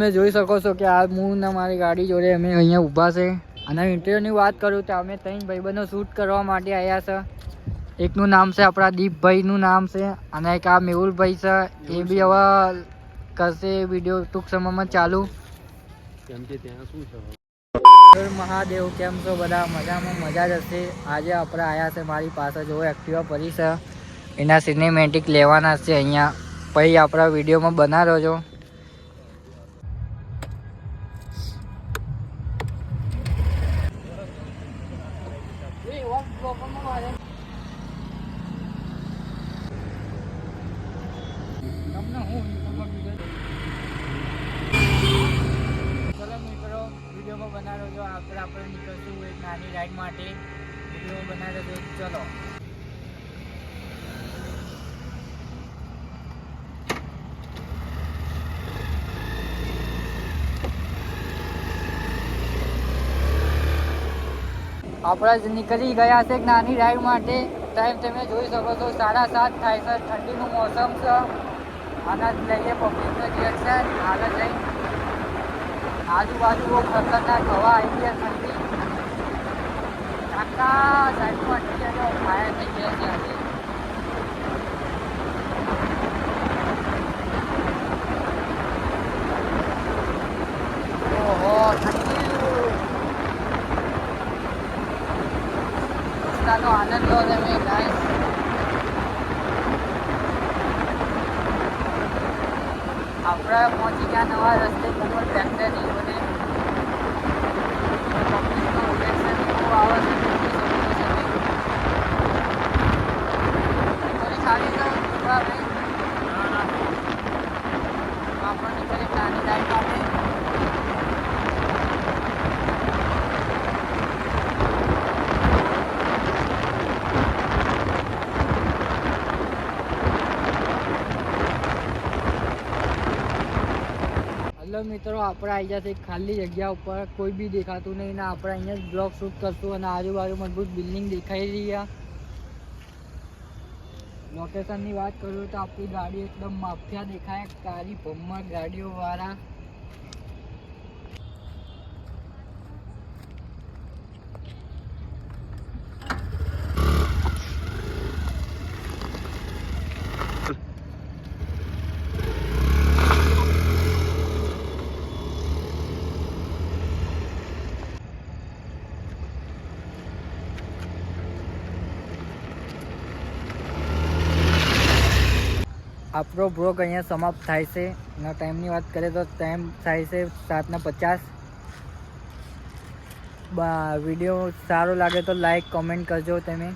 તમે જોઈ શકો છો કે આ હું ને મારી ગાડી જોડે અમે અહીંયા ઊભા છે અને ઇન્ટરવ્યુની વાત કરું તો અમે 3 ભાઈબંધો શૂટ કરવા માટે આવ્યા છે. એકનું નામ છે આપણા દીપભાઈનું નામ છે અને એક આ મેહુલભાઈ છે. એ બી હવે કરશે વિડીયો ટૂંક સમયમાં ચાલુ. કેમ કે ત્યાં શું છે મહાદેવ, કેમ છો બધા? મજામાં મજા જ હશે. આજે આપણે આવ્યા છે મારી પાસે જો એક્ટિવા પડી છે, એના સિનેમેટિક લેવાના છે અહીંયા. પછી આપણા વિડીયોમાં બનાવો છો. ચલો મિત્રો, વિડીયોમાં બનાવો છો. આપણે નીકળશું એક નાની રાઈડ માટે. વિડીયોમાં બનાવો છો. ચલો. આપણે નીકળી ગયા છે એક નાની રાઈડ માટે. ટાઈમ તમે જોઈ શકો છો 7:30 થાય છે. ઠંડીનું મોસમ છે. આના જ લઈએ પબ્લિકનું રિએક્શન. આગળ જઈ આજુબાજુ બહુ ખતરનાક હવા આવી છે. ઠંડી આખા સાઈડમાં ફાયર થઈ ગયા છે આજે. ઓહો, ઠંડી રસ્તાનો આનંદ લો તમે ગાઈસ. આપણે પહોંચી ગયા નવા રસ્તે કમર ફેક્ટરી બને. પબ્લિકનું રિએક્શન બહુ આવે છે. થોડી સારી છે ભાઈ. આપણે નીકળી નાની રાઈડ માટે. હેલો મિત્રો, આપણે આવી ગયા છે ખાલી જગ્યા ઉપર. કોઈ બી દેખાતું નહીં ને આપણે અહીંયા જ બ્લોગ શૂટ કરશું અને આજુબાજુ મજબૂત બિલ્ડિંગ દેખાઈ રહ્યા. લોકેશનની વાત કરું તો આપણી ગાડી એકદમ માફિયા દેખાય, કાળી ભમ્મર ગાડીઓ વાળા. આપણો બ્લોગ અહીંયા સમાપ્ત થાય છે અને ટાઈમની વાત કરીએ તો ટાઈમ થાય છે 7:50. વિડીયો સારો લાગે તો લાઈક કમેન્ટ કરજો તમે.